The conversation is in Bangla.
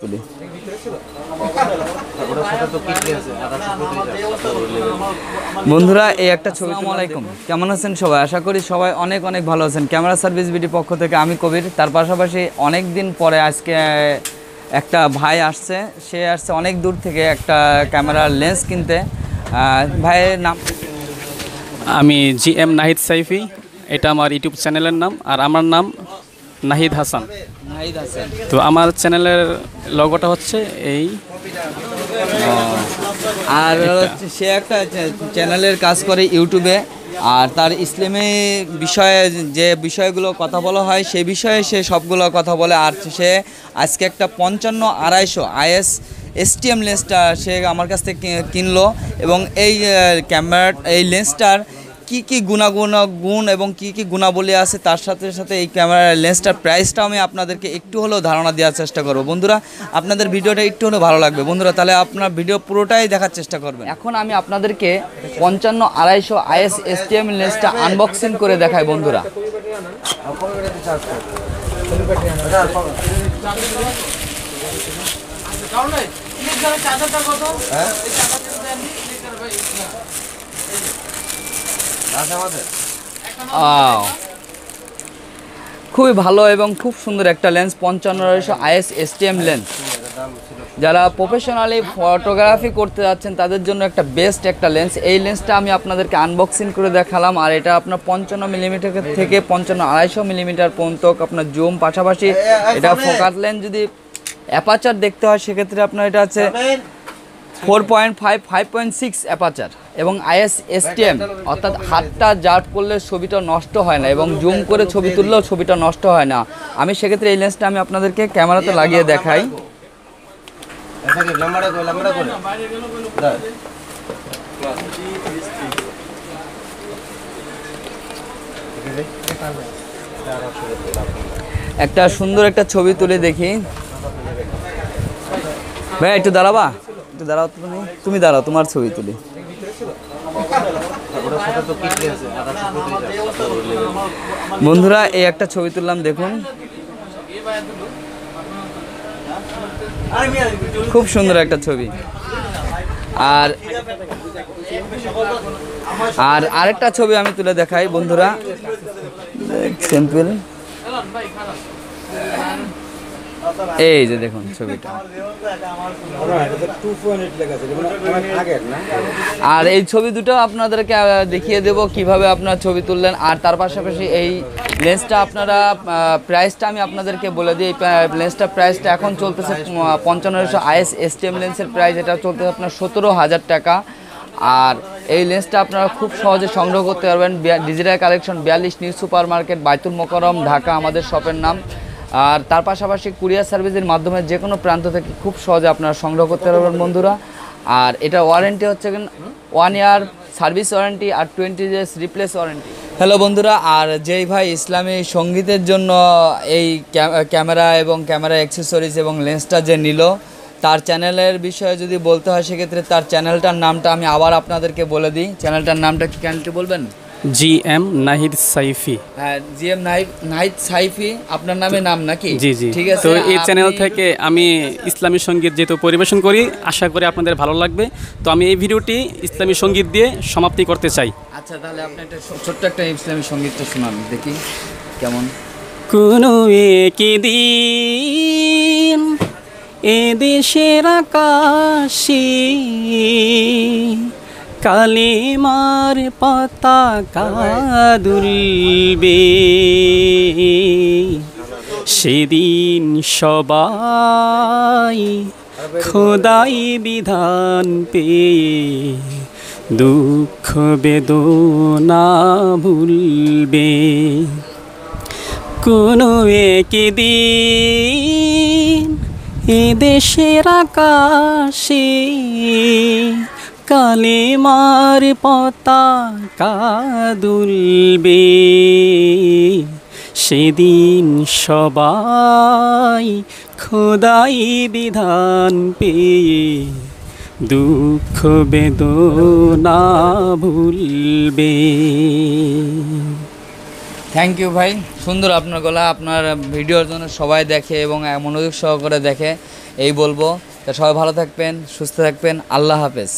তুলি। বন্ধুরা এই একটা ছবি। আসসালামু আলাইকুম, কেমন আছেন সবাই? আশা করি সবাই অনেক অনেক ভালো আছেন। ক্যামেরা সার্ভিস বিডি পক্ষ থেকে আমি কবির। তার পাশাপাশি অনেক দিন পরে আজকে একটা ভাই আসছে, সে আসছে অনেক দূর থেকে একটা ক্যামেরার লেন্স কিনতে। ভাইয়ের নাম? আমি GM নাহিদ সাইফি, এটা আমার ইউটিউব চ্যানেলের নাম, আর আমার নাম নাহিদ হাসান। নাহিদ হাসান। তো আমার চ্যানেলের লগোটা হচ্ছে এই। আর সে একটা চ্যানেলের কাজ করে ইউটিউবে, আর তার ইসলামী বিষয়ে যে বিষয়গুলো কথা বলা হয় সেই বিষয়ে সে সবগুলো কথা বলে। আর সে আজকে একটা 55-250 IS STM লেন্সটা সে আমার কাছ থেকে কিনলো। এবং এই এই লেন্সটার কী কী গুণ এবং কী কী গুণাবলী আছে, তার সাথে সাথে এই ক্যামেরার লেন্সটার প্রাইসটাও আমি আপনাদেরকে একটু হলেও ধারণা দেওয়ার চেষ্টা করব। বন্ধুরা, আপনাদের ভিডিওটা একটু হলেও ভালো লাগবে বন্ধুরা, তাহলে আপনার ভিডিও পুরোটাই দেখার চেষ্টা করবেন। এখন আমি আপনাদেরকে 55-250 IS STM লেন্সটা আনবক্সিং করে দেখাই বন্ধুরা। খুবই ভালো এবং খুব সুন্দর একটা লেন্স, 55-250 IS STM লেন্স। যারা প্রফেশনালি ফটোগ্রাফি করতে যাচ্ছেন তাদের জন্য একটা বেস্ট একটা লেন্স। এই লেন্সটা আমি আপনাদেরকে আনবক্সিং করে দেখালাম। আর এটা আপনার 55mm থেকে 55-250 মিলিমিটার পর্যন্ত আপনার জুম, পাশাপাশি এটা ফোকাস লেন্স যদি অ্যাপাচার দেখতে হয় সেক্ষেত্রে আপনার এটা আছে 4.5, 5.6 অ্যাপাচার এবং IS STM, অর্থাৎ হাতটা জাট করলে ছবিটা নষ্ট হয় না এবং জুম করে ছবি তুললেও ছবিটা নষ্ট হয় না। আমি সেক্ষেত্রে এই লেন্সটা আমি আপনাদেরকে ক্যামেরাতে লাগিয়ে দেখাই। একটা সুন্দর একটা ছবি তুলে দেখি। ভাই একটু দাঁড়াবা, একটু দাঁড়াও, তুমি দাঁড়াও, তোমার ছবি তুলি। বন্ধুরা এই একটা ছবি তুললাম, দেখুন খুব সুন্দর একটা ছবি। আর আরেকটা ছবি আমি তুলে দেখাই বন্ধুরা, সিম্পল। এই যে দেখুন ছবিটা, আর এই ছবি দুটো আপনাদেরকে দেখিয়ে দেব কিভাবে আপনারা ছবি তুললেন। আর তার পাশাপাশি এই লেন্সটা আপনারা প্রাইসটা আমি আপনাদেরকে বলে দিই। এই লেন্সটার প্রাইসটা এখন চলতেছে 55-250 IS STM লেন্সের প্রাইস এটা চলতেছে আপনার 17,000 টাকা। আর এই লেন্সটা আপনারা খুব সহজে সংগ্রহ করতে পারবেন digital collection 42 new super market, বাইতুল মোকাররম, ঢাকা আমাদের শপের নাম। আর তার পাশাপাশি কুরিয়ার সার্ভিসের মাধ্যমে যে কোনো প্রান্ত থেকে খুব সহজে আপনারা সংগ্রহ করতে পারবেন বন্ধুরা। আর এটা ওয়ারেন্টি হচ্ছে 1 ইয়ার সার্ভিস ওয়ারেন্টি আর 20 days রিপ্লেস ওয়ারেন্টি। হ্যালো বন্ধুরা, আর যেই ভাই ইসলামী সঙ্গীতের জন্য এই ক্যামেরা এবং ক্যামেরা অ্যাক্সেসরিজ এবং লেন্সটা যে নিল, তার চ্যানেলের বিষয়ে যদি বলতে হয় সেক্ষেত্রে তার চ্যানেলটার নামটা আমি আবার আপনাদেরকে বলে দিই। চ্যানেলটার নামটা কি চ্যানেলটি বলবেন? GM Nahid sci-fi. হ্যাঁ, GM নাহিদ সাইফি আপনার নামে নাম নাকি? জি জি, ঠিক আছে। তো এই চ্যানেল থেকে আমি ইসলামী সঙ্গীত যেহেতু পরিবেশন করি, আশা করি আপনাদের ভালো লাগবে। তো আমি এই ভিডিওটি ইসলামী সঙ্গীত দিয়ে সমাপ্তি করতে চাই। আচ্ছা, তাহলে আপনি একটা ছোট্ট একটা ইসলামী সঙ্গীতটা শোনান দেখি কেমন। কোনো একদিন এ দেশের আকাশে কালিমার পতাকা দুলবে, সেদিন সবাই খোদাই বিধান পেয়ে দুঃখ বেদনা ভুলবে। কোনো একদিন এ দেশের আকাশে কালিমার পতাকা দুলবে, সেদিন সবাই খোদাই বিধান পেয়ে দুঃখ বেদনা ভুলবে। থ্যাংক ইউ ভাই, সুন্দর আপনার গলা। আপনার ভিডিওর জন্য সবাই দেখে এবং মনোযোগ সহকারে দেখে। এই বলবো। তা সবাই ভালো থাকবেন, সুস্থ থাকবেন, আল্লাহ হাফেজ।